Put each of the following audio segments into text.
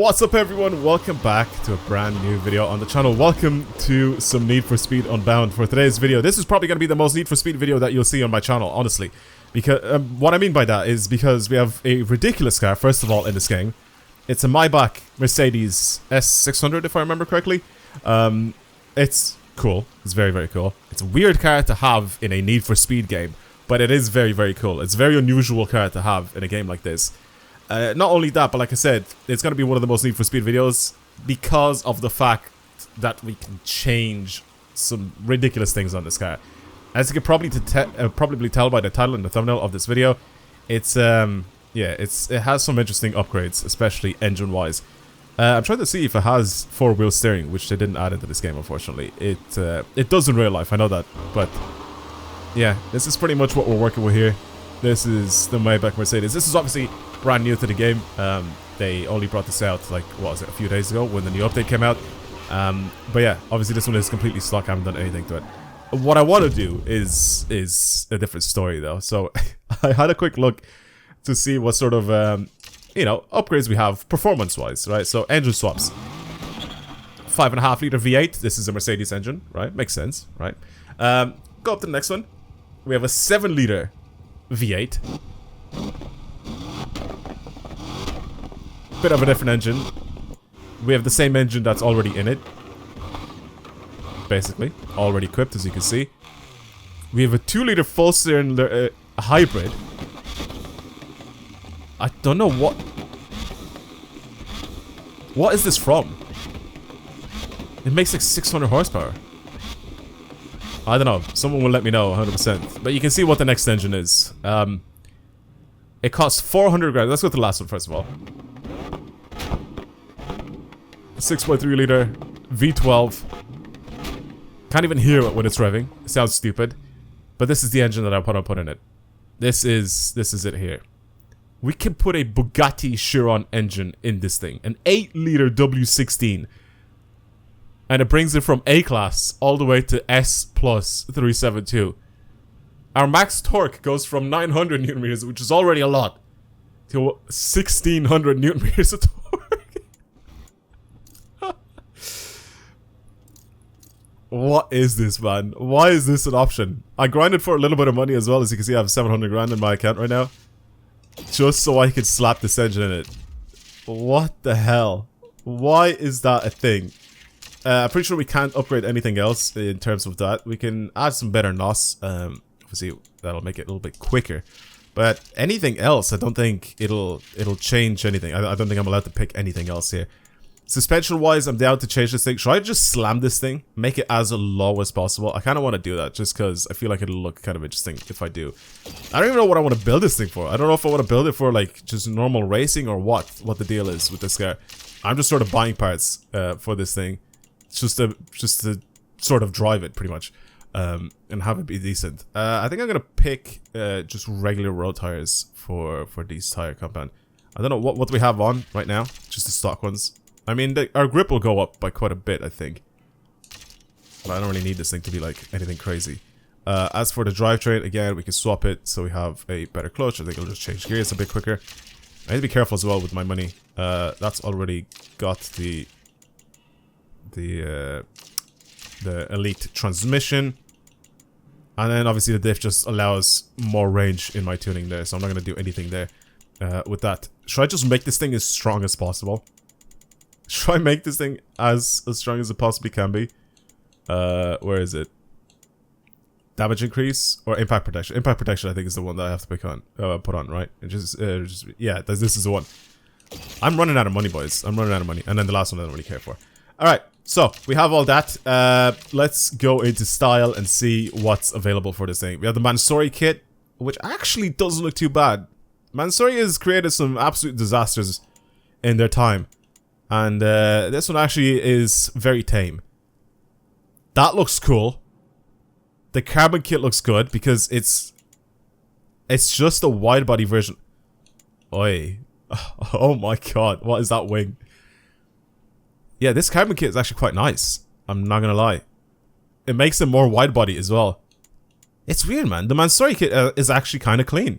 What's up everyone, welcome back to a brand new video on the channel. Welcome to some Need for Speed Unbound. For today's video, this is probably going to be the most Need for Speed video that you'll see on my channel, honestly. Because what I mean by that is because we have a ridiculous car, first of all, in this game. It's a Maybach Mercedes S600, if I remember correctly. It's cool. It's very, very cool. It's a weird car to have in a Need for Speed game, but it is very, very cool. It's a very unusual car to have in a game like this. Not only that, but like I said, it's going to be one of the most Need for Speed videos because of the fact that we can change some ridiculous things on this car. As you can probably tell by the title and the thumbnail of this video, it's it has some interesting upgrades, especially engine-wise. I'm trying to see if it has four-wheel steering, which they didn't add into this game, unfortunately. It does in real life, I know that, but yeah, this is pretty much what we're working with here. This is the Maybach Mercedes. This is obviously brand new to the game. They only brought this out, like, what was it, a few days ago when the new update came out. But yeah, obviously this one is completely stock. I haven't done anything to it. What I want to do is a different story though. So I had a quick look to see what sort of you know, upgrades we have performance-wise, right? So engine swaps. 5.5 liter V8. This is a Mercedes engine, right? Makes sense, right? Go up to the next one. We have a 7 liter V8. Bit of a different engine. We have the same engine that's already in it. Basically, already equipped, as you can see. We have a 2 liter full cylinder hybrid. I don't know what is this from? It makes like 600 horsepower. I don't know. Someone will let me know 100%. But you can see what the next engine is. It costs 400 grand. Let's go to the last one first of all. 6.3 liter V12. Can't even hear it when it's revving. It sounds stupid. But this is the engine that I want to put in it. This is it here. We can put a Bugatti Chiron engine in this thing. An 8 liter W16. And it brings it from A class all the way to S plus 372. Our max torque goes from 900 Newton meters, which is already a lot, to 1600 Newton meters of torque. What is this, man? Why is this an option? I grinded for a little bit of money as well. As you can see, I have 700 grand in my account right now. Just so I could slap this engine in it. What the hell? Why is that a thing? I'm pretty sure we can't upgrade anything else in terms of that. We can add some better NOS. Obviously, that'll make it a little bit quicker. But anything else, I don't think it'll change anything. I don't think I'm allowed to pick anything else here. Suspension-wise, I'm down to change this thing. Should I just slam this thing? Make it as low as possible? I kind of want to do that just because I feel like it'll look kind of interesting if I do. I don't even know what I want to build this thing for. I don't know if I want to build it for like just normal racing or what the deal is with this car. I'm just sort of buying parts for this thing. Just to sort of drive it pretty much and have it be decent. I think I'm gonna pick just regular road tires for these tire compound. I don't know what do we have on right now. Just the stock ones. I mean, our grip will go up by quite a bit, I think. But I don't really need this thing to be like anything crazy. As for the drivetrain, again, we can swap it so we have a better clutch. I think it'll just change gears a bit quicker. I need to be careful as well with my money. That's already got the elite transmission, and then obviously the diff just allows more range in my tuning there, so I'm not going to do anything there with that. Should I just make this thing as strong as possible? Should I make this thing as strong as it possibly can be? Where is it? Damage increase or impact protection? Impact protection I think is the one that I have to pick on, put on, right? And yeah, this is the one. I'm running out of money, boys. I'm running out of money, and then the last one I don't really care for. Alright, so we have all that. Let's go into style and see what's available for this thing. We have the Mansory kit, which actually doesn't look too bad. Mansory has created some absolute disasters in their time. And this one actually is very tame. That looks cool. The carbon kit looks good because it's just a wide body version. Oi. Oh my god, what is that wing? Yeah, this carbon kit is actually quite nice. I'm not gonna lie. It makes it more wide body as well. It's weird, man. The Mansory kit is actually kind of clean.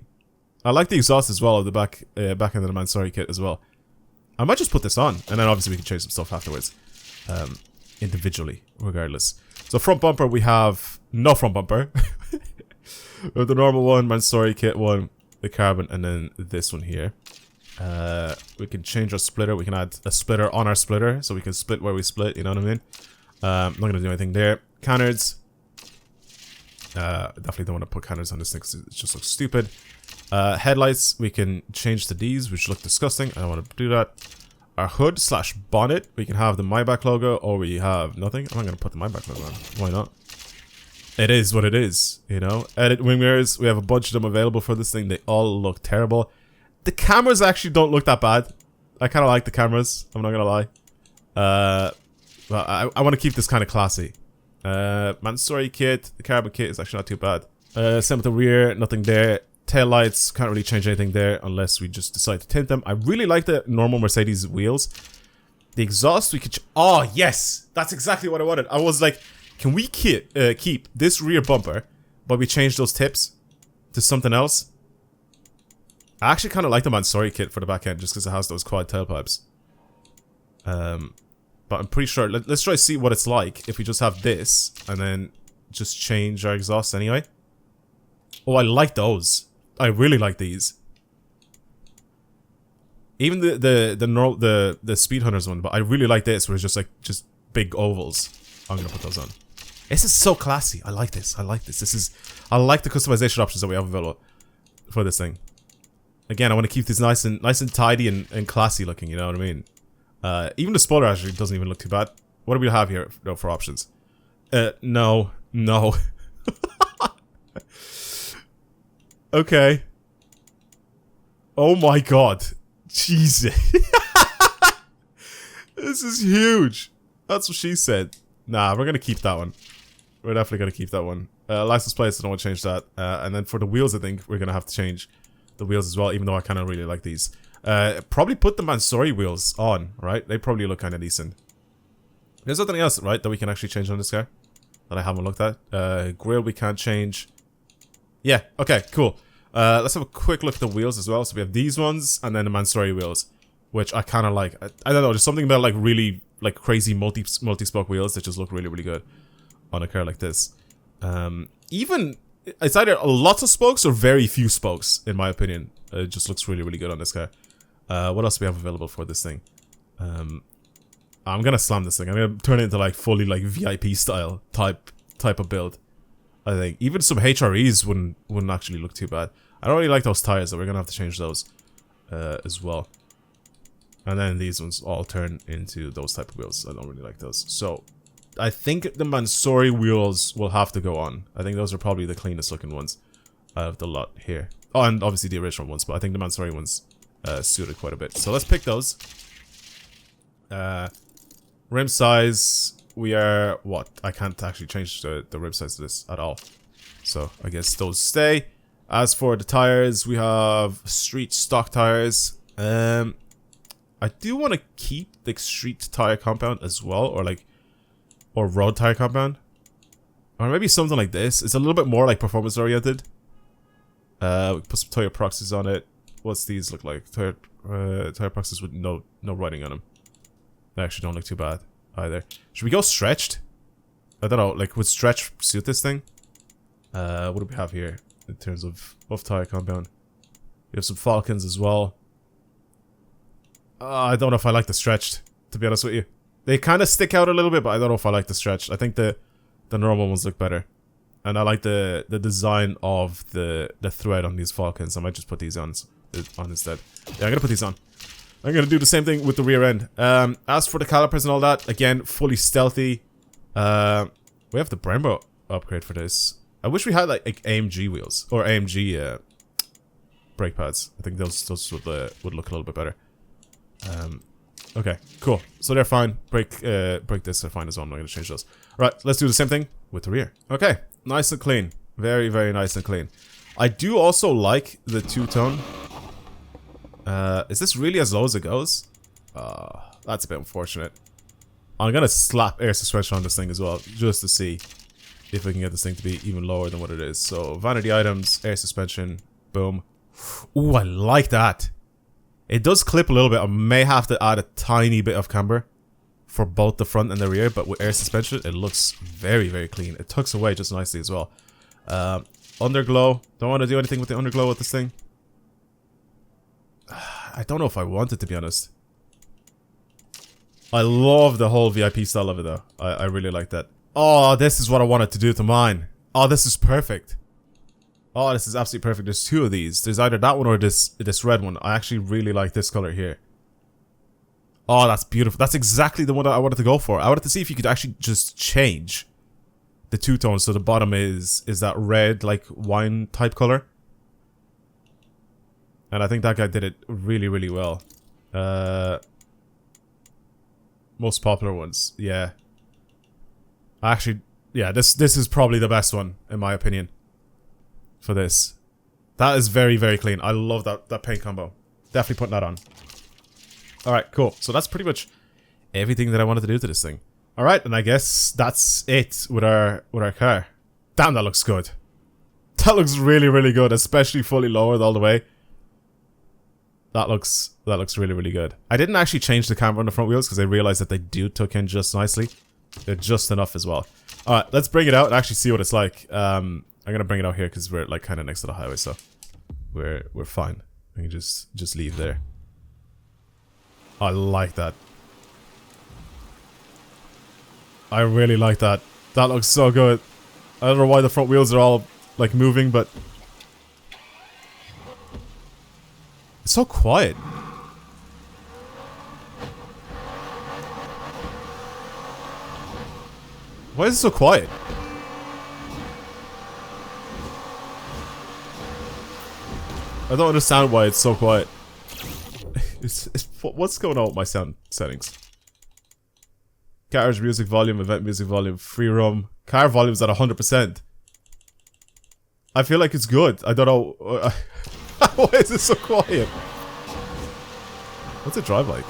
I like the exhaust as well of the back end of the Mansory kit as well. I might just put this on, and then obviously we can change some stuff afterwards. Individually, regardless. So front bumper, we have no front bumper. We have the normal one, Mansory kit one, the carbon, and then this one here. We can change our splitter. We can add a splitter on our splitter, so we can split where we split, you know what I mean? I'm not going to do anything there. Canards. Definitely don't want to put canards on this thing because it just looks stupid. Headlights, we can change to these, which look disgusting. I don't want to do that. Our hood slash bonnet, we can have the Maybach logo, or we have nothing. I'm not going to put the Maybach logo on. Why not? It is what it is, you know? Edit wing mirrors, we have a bunch of them available for this thing. They all look terrible. The cameras actually don't look that bad. I kind of like the cameras, I'm not going to lie. But I want to keep this kind of classy. Mansory kit, the carbon kit is actually not too bad. Same with the rear, nothing there. Tail lights, can't really change anything there unless we just decide to tint them. I really like the normal Mercedes wheels. The exhaust we could... Oh, yes! That's exactly what I wanted. I was like, can we keep this rear bumper, but we change those tips to something else? I actually kind of like the Mansory kit for the back end just because it has those quad tailpipes. But I'm pretty sure... Let's try to see what it's like if we just have this and then just change our exhaust anyway. Oh, I like those. I really like these. Even the Speed Hunters one, but I really like this where it's just big ovals. I'm gonna put those on. This is so classy. I like this. I like this. I like the customization options that we have available for this thing. Again, I want to keep this nice and tidy and classy looking. You know what I mean? Even the spoiler actually doesn't even look too bad. What do we have here for options? No. Okay. Oh my god. Jesus. This is huge. That's what she said. Nah, we're gonna keep that one. We're definitely gonna keep that one. License plates, I don't want to change that. And then for the wheels, I think we're gonna have to change the wheels as well, even though I kind of really like these. Probably put the Mansory wheels on, right? They probably look kind of decent. There's nothing else, right, that we can actually change on this car that I haven't looked at. Grille we can't change. Yeah, okay, cool. Let's have a quick look at the wheels as well. So we have these ones and then the Mansory wheels, which I kind of like. I don't know, there's something about like really like crazy multi-spoke wheels that just look really, really good on a car like this. Even, it's either lots of spokes or very few spokes, in my opinion. It just looks really, really good on this car. What else do we have available for this thing? I'm gonna slam this thing. I'm gonna turn it into like fully like VIP style type of build. I think even some HREs wouldn't actually look too bad. I don't really like those tires, so we're gonna have to change those as well. And then these ones all turn into those type of wheels. I don't really like those. So I think the Mansory wheels will have to go on. I think those are probably the cleanest looking ones out of the lot here. Oh, and obviously the original ones, but I think the Mansory ones suited quite a bit. So let's pick those. Rim size, we are what? I can't actually change the rim size to this at all. So I guess those stay. As for the tires, we have street stock tires. I do want to keep the street tire compound as well, or road tire compound, or maybe something like this. It's a little bit more like performance oriented. We put some tire proxies on it. What's these look like? Tire proxies with no writing on them. They actually don't look too bad either. Should we go stretched? I don't know, like would stretch suit this thing? What do we have here in terms of tire compound? We have some Falcons as well. I don't know if I like the stretched, to be honest with you. They kind of stick out a little bit, but I don't know if I like the stretched. I think the normal ones look better. And I like the design of the thread on these Falcons. I might just put these on instead. Yeah, I'm gonna put these on. I'm gonna do the same thing with the rear end. As for the calipers and all that, again, fully stealthy. We have the Brembo upgrade for this. I wish we had like AMG wheels or AMG brake pads. I think those would look a little bit better. Okay, cool. So they're fine. Brake discs are fine as well. I'm not gonna change those. Right, let's do the same thing with the rear. Okay, nice and clean. Very, very nice and clean. I do also like the two-tone. Is this really as low as it goes? That's a bit unfortunate. I'm gonna slap air suspension on this thing as well, just to see if we can get this thing to be even lower than what it is. So, vanity items, air suspension, boom. Ooh, I like that. It does clip a little bit. I may have to add a tiny bit of camber for both the front and the rear, but with air suspension, it looks very, very clean. It tucks away just nicely as well. Underglow. Don't want to do anything with the underglow with this thing. I don't know if I want it, to be honest. I love the whole VIP style of it, though. I really like that. Oh, this is what I wanted to do to mine. Oh, this is perfect. Oh, this is absolutely perfect. There's two of these. There's either that one or this red one. I actually really like this color here. Oh, that's beautiful. That's exactly the one that I wanted to go for. I wanted to see if you could actually just change the two tones. So the bottom is that red, like wine type color. And I think that guy did it really, really well. Most popular ones, yeah. Actually, yeah, this is probably the best one, in my opinion. For this. That is very, very clean. I love that paint combo. Definitely putting that on. Alright, cool. So that's pretty much everything that I wanted to do to this thing. Alright, and I guess that's it with our car. Damn, that looks good. That looks really, really good, especially fully lowered all the way. That looks really, really good. I didn't actually change the camera on the front wheels because I realized that they do tuck in just nicely. They're just enough as well. Alright, let's bring it out and actually see what it's like. I'm gonna bring it out here because we're like kind of next to the highway, so we're fine. We can just leave there. I like that. I really like that. That looks so good. I don't know why the front wheels are all like moving, but it's so quiet. Why is it so quiet? I don't understand why it's so quiet. What's going on with my sound settings? Garage music volume, event music volume, free roam. Car volume's at 100%. I feel like it's good. I don't know. Why is it so quiet? What's it drive like?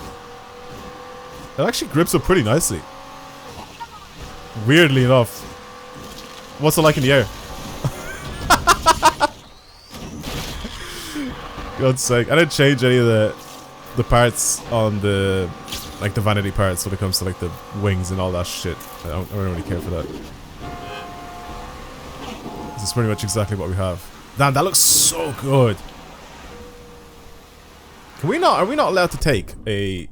It actually grips up pretty nicely. Weirdly enough. What's it like in the air? God's sake. I didn't change any of the parts on the like the vanity parts when it comes to like the wings and all that shit. I don't really care for that. This is pretty much exactly what we have. Damn, that looks so good. Can we not? Are we not allowed to take a?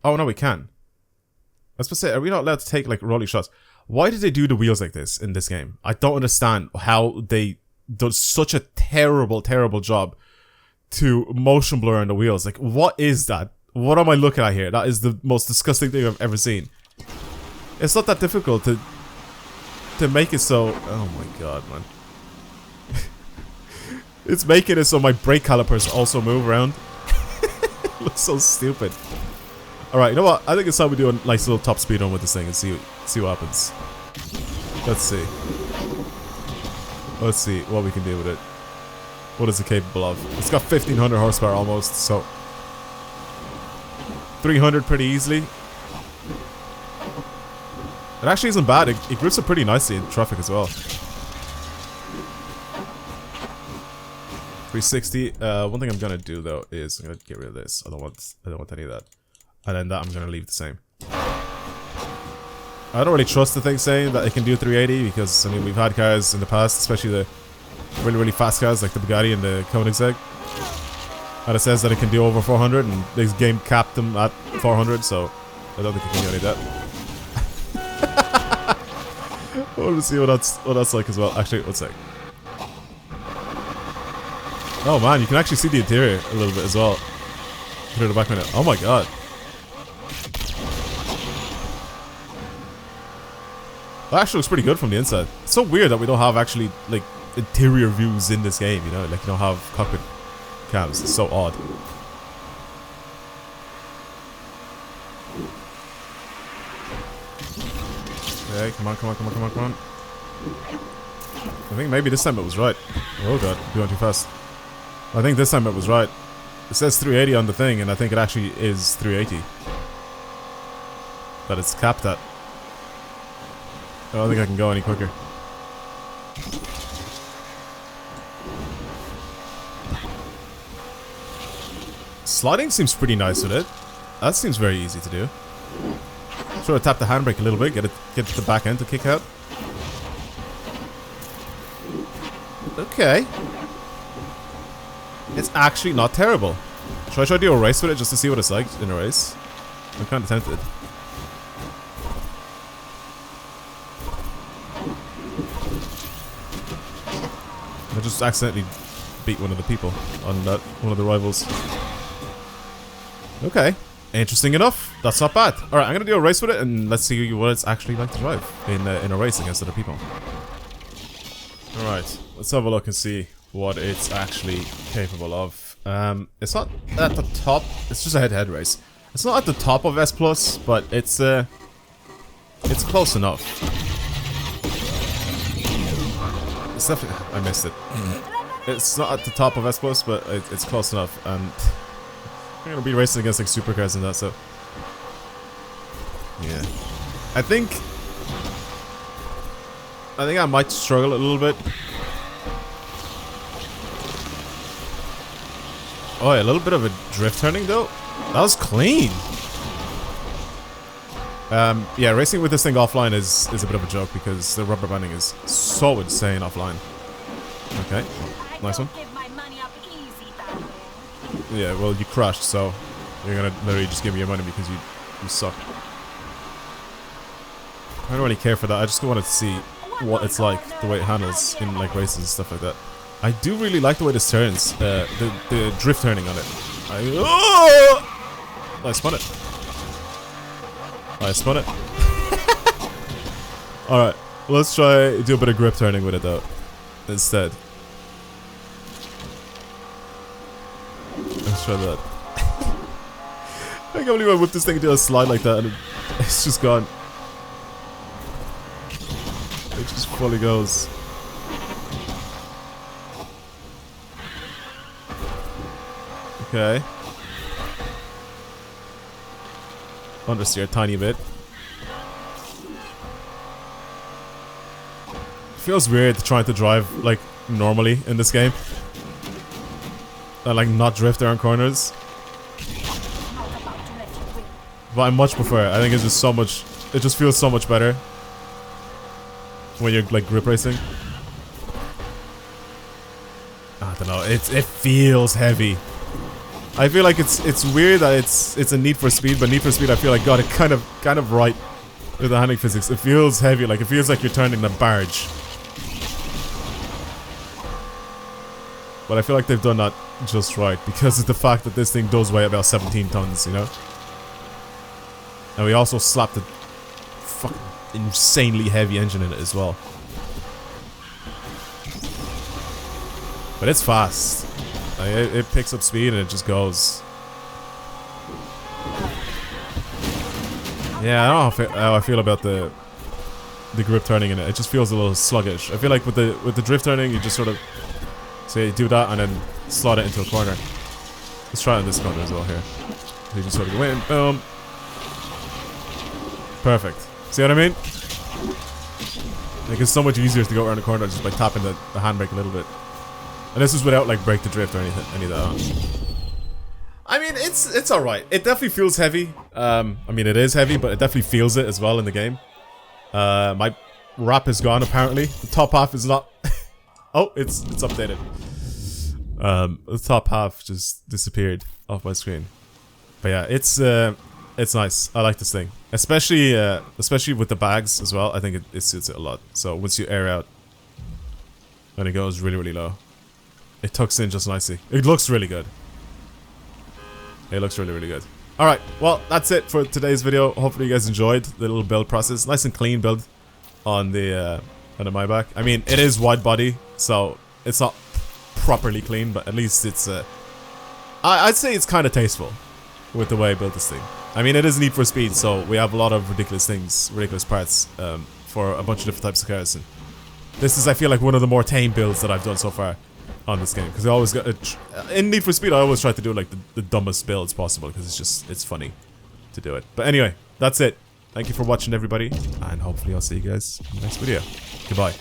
Oh no, we can. I was supposed to say, are we not allowed to take like rolling shots? Why did they do the wheels like this in this game? I don't understand how they did such a terrible, terrible job to motion blur on the wheels. Like, what is that? What am I looking at here? That is the most disgusting thing I've ever seen. It's not that difficult to make it so. Oh my god, man! It's making it so my brake calipers also move around. It looks so stupid. Alright, you know what? I think it's time we do a nice little top speed on with this thing and see what happens. Let's see. Let's see what we can do with it. What is it capable of? It's got 1500 horsepower almost, so 300 pretty easily. It actually isn't bad. It grips up pretty nicely in traffic as well. 360. One thing I'm gonna do though is I'm gonna get rid of this. I don't want any of that. And then that I'm gonna leave the same. I don't really trust the thing saying that it can do 380 because I mean we've had cars in the past, especially the really, really fast cars like the Bugatti and the Koenigsegg. And it says that it can do over 400 and this game capped them at 400, so I don't think it can do any of that. I want to see what that's like as well. Actually, one sec. Oh man, you can actually see the interior a little bit as well. Through the back window. Oh my god. That actually looks pretty good from the inside. It's so weird that we don't have actually like interior views in this game, you know, like you don't have cockpit cams. It's so odd. Okay, come on. I think maybe this time it was right. Oh god, we went too fast. I think this time it was right. It says 380 on the thing, and I think it actually is 380. That it's capped at. I don't think I can go any quicker. Sliding seems pretty nice with it. That seems very easy to do. Sort of tap the handbrake a little bit, get to the back end to kick out. Okay. It's actually not terrible. Should I try to do a race with it just to see what it's like in a race? I'm kind of tempted. I just accidentally beat one of the people on that one of the rivals. Okay. Interesting enough. That's not bad. Alright, I'm gonna do a race with it and let's see what it's actually like to drive in a race against other people. Alright, let's have a look and see what it's actually capable of. It's not at the top. It's just a head-to-head race. It's not at the top of S+, but it's close enough. It's definitely... I missed it. It's not at the top of S+, but it's close enough, and I'm gonna be racing against like supercars and that, so yeah. I think I might struggle a little bit. Oh, yeah, a little bit of a drift turning though. That was clean. Yeah, racing with this thing offline is a bit of a joke because the rubber banding is so insane offline. Okay, nice one. Yeah, well, you crashed, so you're gonna literally just give me your money because you suck. I don't really care for that. I just wanted to see what it's like, the way it handles in like races and stuff like that. I do really like the way this turns, the drift turning on it. I spun it. I spun it. Alright, let's try do a bit of grip turning with it though, instead. Let's try that. I can't believe I whipped this thing into a slide like that and it's just gone. It just fully goes. Okay. Understeer a tiny bit. Feels weird trying to drive like normally in this game. And like not drift around corners. But I much prefer it. I think it's just so much, it just feels so much better when you're like grip racing. I don't know, it feels heavy. I feel like it's weird that it's a Need for Speed, but Need for Speed I feel like got it kind of right with the handling physics. It feels heavy, like it feels like you're turning a barge. But I feel like they've done that just right because of the fact that this thing does weigh about 17 tons, you know? And we also slapped a fucking insanely heavy engine in it as well. But it's fast. Like, it picks up speed and it just goes. Yeah, I don't know how I feel about the grip turning in it. It just feels a little sluggish. I feel like with the drift turning, you just sort of say do that and then slot it into a corner. Let's try it in this corner as well here. You just sort of go in, boom. Perfect. See what I mean? Like it's so much easier to go around the corner just by tapping the handbrake a little bit. And this is without like brake to drift or any of that. I mean, it's alright. It definitely feels heavy. I mean, it is heavy, but it definitely feels it as well in the game. My wrap is gone apparently. The top half is not. Oh, it's updated. The top half just disappeared off my screen. But yeah, it's nice. I like this thing, especially with the bags as well. I think it suits it a lot. So once you air out, and it goes really low, it tucks in just nicely. It looks really good. It looks really good. All right, well that's it for today's video. Hopefully you guys enjoyed the little build process. Nice and clean build on the Maybach. I mean, it is wide body, so it's not properly clean, but at least it's I'd say it's kind of tasteful with the way I built this thing. I mean, it is Need for Speed, so we have a lot of ridiculous things, ridiculous parts for a bunch of different types of cars. And this is, I feel like, one of the more tame builds that I've done so far on this game, because I always got in Need for Speed. I always try to do like the dumbest builds possible because it's funny to do it. But anyway, that's it. Thank you for watching, everybody, and hopefully I'll see you guys in the next video. Goodbye.